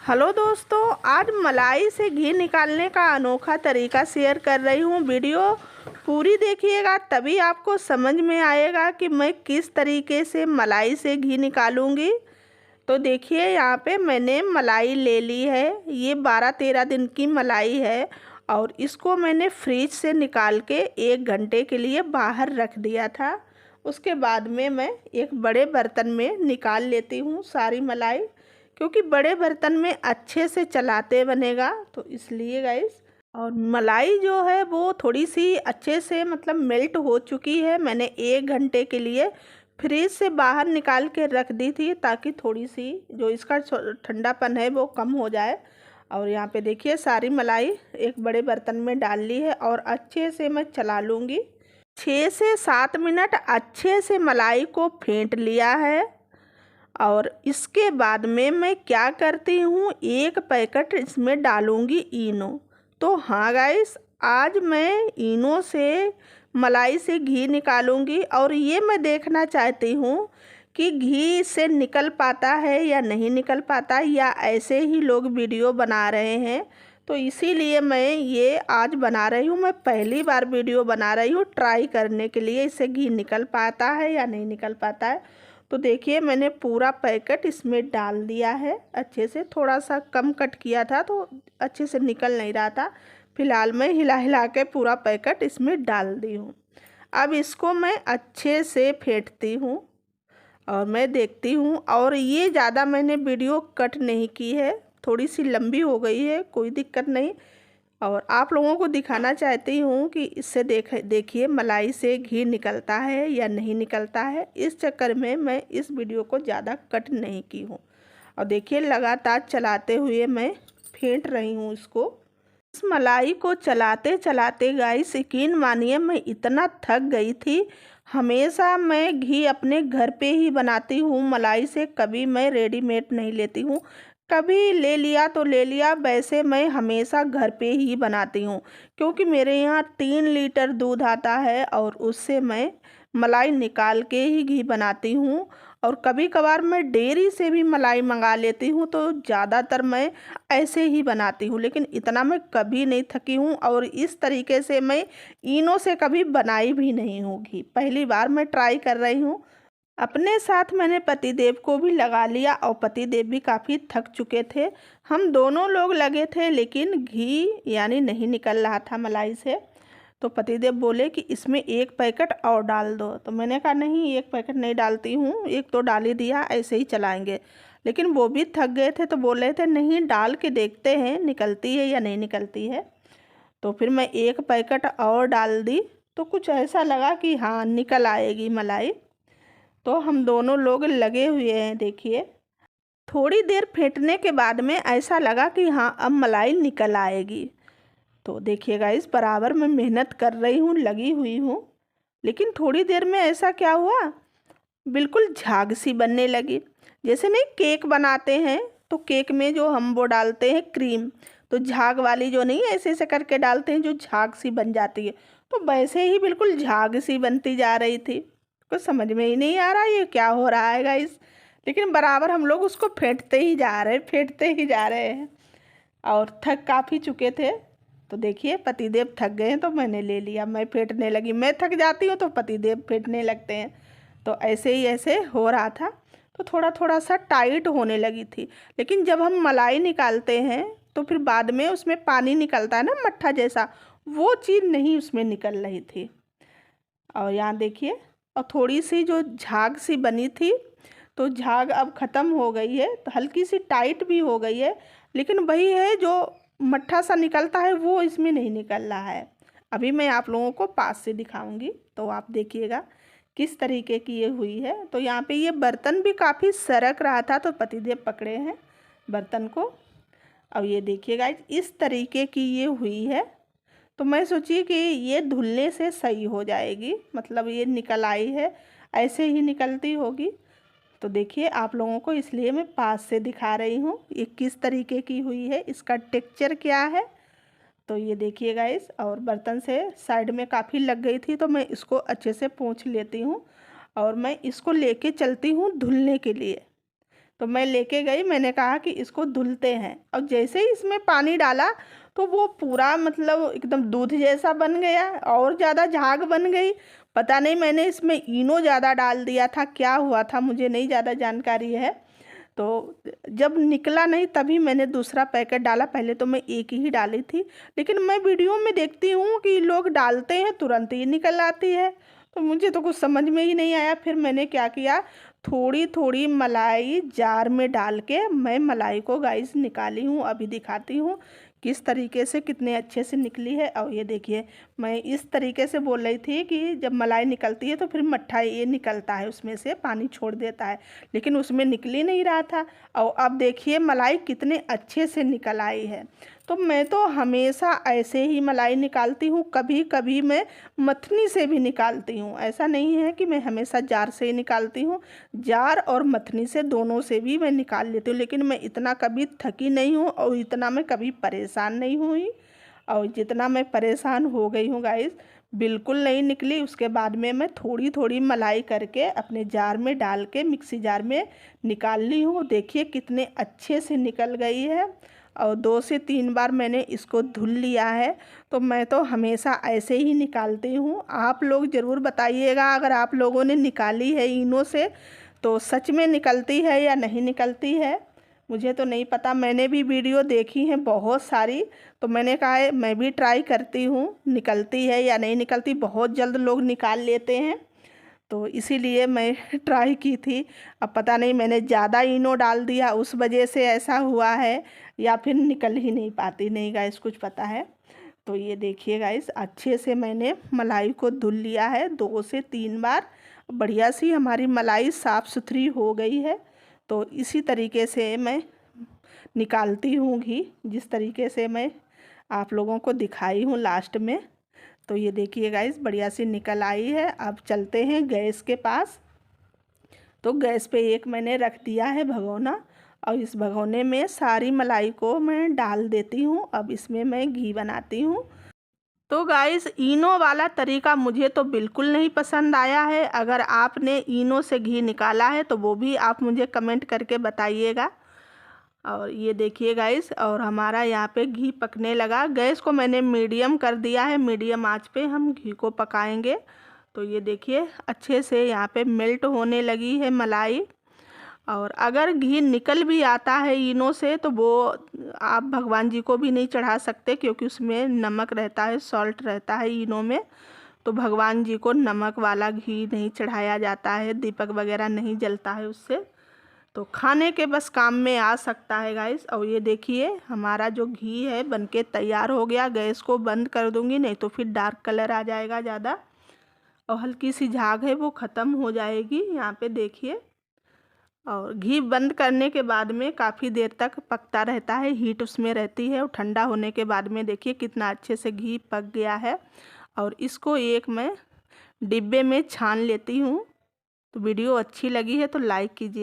Hello दोस्तों, आज मलाई से घी निकालने का अनोखा तरीका शेयर कर रही हूँ। वीडियो पूरी देखिएगा तभी आपको समझ में आएगा कि मैं किस तरीके से मलाई से घी निकालूंगी। तो देखिए, यहाँ पे मैंने मलाई ले ली है। ये 12-13 दिन की मलाई है और इसको मैंने फ्रिज से निकाल के 1 घंटे के लिए बाहर रख दिया था। उसके बाद में मैं एक बड़े बर्तन में निकाल लेती हूँ सारी मलाई, क्योंकि बड़े बर्तन में अच्छे से चलाते बनेगा, तो इसलिए गाइस। और मलाई जो है वो थोड़ी सी अच्छे से मतलब मेल्ट हो चुकी है। मैंने 1 घंटे के लिए फ्रिज से बाहर निकाल के रख दी थी ताकि थोड़ी सी जो इसका ठंडापन है वो कम हो जाए। और यहाँ पे देखिए, सारी मलाई एक बड़े बर्तन में डाल ली है और अच्छे से मैं चला लूँगी। 6 से 7 मिनट अच्छे से मलाई को फेंट लिया है। और इसके बाद में मैं क्या करती हूँ, 1 पैकेट इसमें डालूँगी इनो। तो हाँ गाइस, आज मैं इनो से मलाई से घी निकालूँगी और ये मैं देखना चाहती हूँ कि घी से निकल पाता है या नहीं निकल पाता, या ऐसे ही लोग वीडियो बना रहे हैं। तो इसीलिए मैं ये आज बना रही हूँ। मैं पहली बार वीडियो बना रही हूँ ट्राई करने के लिए, इससे घी निकल पाता है या नहीं निकल पाता है। तो देखिए, मैंने पूरा पैकेट इसमें डाल दिया है अच्छे से। थोड़ा सा कम कट किया था तो अच्छे से निकल नहीं रहा था। फिलहाल मैं हिला हिला के पूरा पैकेट इसमें डाल दी हूँ। अब इसको मैं अच्छे से फेंटती हूँ और मैं देखती हूँ। और ये ज़्यादा मैंने वीडियो कट नहीं की है, थोड़ी सी लंबी हो गई है, कोई दिक्कत नहीं। और आप लोगों को दिखाना चाहती हूँ कि इससे देखिए मलाई से घी निकलता है या नहीं निकलता है। इस चक्कर में मैं इस वीडियो को ज़्यादा कट नहीं की हूँ। और देखिए, लगातार चलाते हुए मैं फेंट रही हूँ इसको। इस मलाई को चलाते चलाते गाइस, यकीन मानिए मैं इतना थक गई थी। हमेशा मैं घी अपने घर पे ही बनाती हूँ मलाई से, कभी मैं रेडीमेड नहीं लेती हूँ। कभी ले लिया तो ले लिया, वैसे मैं हमेशा घर पे ही बनाती हूँ। क्योंकि मेरे यहाँ 3 लीटर दूध आता है और उससे मैं मलाई निकाल के ही घी बनाती हूँ। और कभी कभार मैं डेयरी से भी मलाई मंगा लेती हूँ, तो ज़्यादातर मैं ऐसे ही बनाती हूँ। लेकिन इतना मैं कभी नहीं थकी हूँ और इस तरीके से मैं इनो से कभी बनाई भी नहीं हूँ घी। पहली बार मैं ट्राई कर रही हूँ। अपने साथ मैंने पतिदेव को भी लगा लिया और पतिदेव भी काफ़ी थक चुके थे। हम दोनों लोग लगे थे, लेकिन घी यानी नहीं निकल रहा था मलाई से। तो पतिदेव बोले कि इसमें 1 पैकेट और डाल दो। तो मैंने कहा नहीं, 1 पैकेट नहीं डालती हूँ, एक तो डाल ही दिया, ऐसे ही चलाएंगे। लेकिन वो भी थक गए थे तो बोल रहे थे नहीं, डाल के देखते हैं निकलती है या नहीं निकलती है। तो फिर मैं 1 पैकेट और डाल दी, तो कुछ ऐसा लगा कि हाँ निकल आएगी मलाई। तो हम दोनों लोग लगे हुए हैं। देखिए, थोड़ी देर फेंटने के बाद में ऐसा लगा कि हाँ अब मलाई निकल आएगी। तो देखिए गाइस, बराबर मैं मेहनत कर रही हूँ, लगी हुई हूँ। लेकिन थोड़ी देर में ऐसा क्या हुआ, बिल्कुल झाग सी बनने लगी। जैसे नहीं केक बनाते हैं तो केक में जो हम वो डालते हैं क्रीम, तो झाग वाली जो नहीं ऐसे ऐसे करके डालते हैं जो झाग सी बन जाती है, तो वैसे ही बिल्कुल झाग सी बनती जा रही थी। कुछ समझ में ही नहीं आ रहा ये क्या हो रहा है गाइस। लेकिन बराबर हम लोग उसको फेंटते ही जा रहे हैं, फेंटते ही जा रहे हैं। और थक काफ़ी चुके थे। तो देखिए, पतिदेव थक गए हैं तो मैंने ले लिया, मैं फेंटने लगी। मैं थक जाती हूँ तो पतिदेव फेंटने लगते हैं। तो ऐसे ही ऐसे हो रहा था। तो थोड़ा थोड़ा सा टाइट होने लगी थी। लेकिन जब हम मलाई निकालते हैं तो फिर बाद में उसमें पानी निकलता है ना, मट्ठा जैसा, वो चीज़ नहीं उसमें निकल रही थी। और यहाँ देखिए, और थोड़ी सी जो झाग सी बनी थी, तो झाग अब ख़त्म हो गई है, तो हल्की सी टाइट भी हो गई है। लेकिन वही है, जो मट्ठा सा निकलता है वो इसमें नहीं निकल रहा है। अभी मैं आप लोगों को पास से दिखाऊंगी तो आप देखिएगा किस तरीके की ये हुई है। तो यहाँ पे ये बर्तन भी काफ़ी सरक रहा था, तो पतिदेव पकड़े हैं बर्तन को। अब ये देखिएगा, इस तरीके की ये हुई है। तो मैं सोची कि ये धुलने से सही हो जाएगी, मतलब ये निकल आई है, ऐसे ही निकलती होगी। तो देखिए, आप लोगों को इसलिए मैं पास से दिखा रही हूँ ये किस तरीके की हुई है, इसका टेक्सचर क्या है। तो ये देखिए गाइस, और बर्तन से साइड में काफ़ी लग गई थी तो मैं इसको अच्छे से पोंछ लेती हूँ और मैं इसको लेके चलती हूँ धुलने के लिए। तो मैं लेके गई, मैंने कहा कि इसको धुलते हैं। और जैसे ही इसमें पानी डाला तो वो पूरा मतलब एकदम दूध जैसा बन गया और ज़्यादा झाग बन गई। पता नहीं मैंने इसमें इनो ज़्यादा डाल दिया था, क्या हुआ था मुझे नहीं ज़्यादा जानकारी है। तो जब निकला नहीं तभी मैंने दूसरा पैकेट डाला, पहले तो मैं एक ही डाली थी, लेकिन मैं वीडियो में देखती हूँ कि लोग डालते हैं तुरंत ही निकल आती है। तो मुझे तो कुछ समझ में ही नहीं आया। फिर मैंने क्या किया, थोड़ी थोड़ी मलाई जार में डाल के मैं मलाई को गाइस निकाली हूँ। अभी दिखाती हूँ किस तरीके से कितने अच्छे से निकली है। और ये देखिए, मैं इस तरीके से बोल रही थी कि जब मलाई निकलती है तो फिर मट्ठा ये निकलता है, उसमें से पानी छोड़ देता है, लेकिन उसमें निकल ही नहीं रहा था। और अब देखिए मलाई कितने अच्छे से निकल आई है। तो मैं तो हमेशा ऐसे ही मलाई निकालती हूँ, कभी कभी मैं मथनी से भी निकालती हूँ। ऐसा नहीं है कि मैं हमेशा जार से ही निकालती हूँ, जार और मथनी से दोनों से भी मैं निकाल लेती हूँ। लेकिन मैं इतना कभी थकी नहीं हूँ और इतना मैं कभी परेशान नहीं हुई। और जितना मैं परेशान हो गई हूँ गाइस, बिल्कुल नहीं निकली। उसके बाद में मैं थोड़ी थोड़ी मलाई करके अपने जार में डाल के मिक्सी जार में निकाल ली हूँ। देखिए कितने अच्छे से निकल गई है। और 2 से 3 बार मैंने इसको धुल लिया है। तो मैं तो हमेशा ऐसे ही निकालती हूँ। आप लोग ज़रूर बताइएगा अगर आप लोगों ने निकाली है इनो से तो सच में निकलती है या नहीं निकलती है। मुझे तो नहीं पता, मैंने भी वीडियो देखी हैं बहुत सारी, तो मैंने कहा है मैं भी ट्राई करती हूँ निकलती है या नहीं निकलती। बहुत जल्द लोग निकाल लेते हैं, तो इसीलिए मैं ट्राई की थी। अब पता नहीं मैंने ज़्यादा इनो डाल दिया उस वजह से ऐसा हुआ है, या फिर निकल ही नहीं पाती, नहीं गाइस कुछ पता है। तो ये देखिए गाइस, अच्छे से मैंने मलाई को धुल लिया है 2 से 3 बार। बढ़िया सी हमारी मलाई साफ़ सुथरी हो गई है। तो इसी तरीके से मैं निकालती हूँ घी, जिस तरीके से मैं आप लोगों को दिखाई हूँ लास्ट में। तो ये देखिए गाइस, बढ़िया सी निकल आई है। अब चलते हैं गैस के पास। तो गैस पे एक मैंने रख दिया है भगोना, और इस भगोने में सारी मलाई को मैं डाल देती हूँ। अब इसमें मैं घी बनाती हूँ। तो गाइस, इनो वाला तरीका मुझे तो बिल्कुल नहीं पसंद आया है। अगर आपने इनो से घी निकाला है तो वो भी आप मुझे कमेंट करके बताइएगा। और ये देखिए गाइस, और हमारा यहाँ पे घी पकने लगा। गैस को मैंने मीडियम कर दिया है, मीडियम आंच पे हम घी को पकाएंगे। तो ये देखिए अच्छे से यहाँ पे मेल्ट होने लगी है मलाई। और अगर घी निकल भी आता है इनो से तो वो आप भगवान जी को भी नहीं चढ़ा सकते, क्योंकि उसमें नमक रहता है, सॉल्ट रहता है इनो में। तो भगवान जी को नमक वाला घी नहीं चढ़ाया जाता है, दीपक वगैरह नहीं जलता है उससे। तो खाने के बस काम में आ सकता है गाइस। और ये देखिए हमारा जो घी है बनके तैयार हो गया। गैस को बंद कर दूंगी, नहीं तो फिर डार्क कलर आ जाएगा ज़्यादा, और हल्की सी झाग है वो ख़त्म हो जाएगी। यहाँ पे देखिए, और घी बंद करने के बाद में काफ़ी देर तक पकता रहता है, हीट उसमें रहती है। और ठंडा होने के बाद में देखिए कितना अच्छे से घी पक गया है। और इसको एक मैं डिब्बे में छान लेती हूँ। तो वीडियो अच्छी लगी है तो लाइक कीजिए।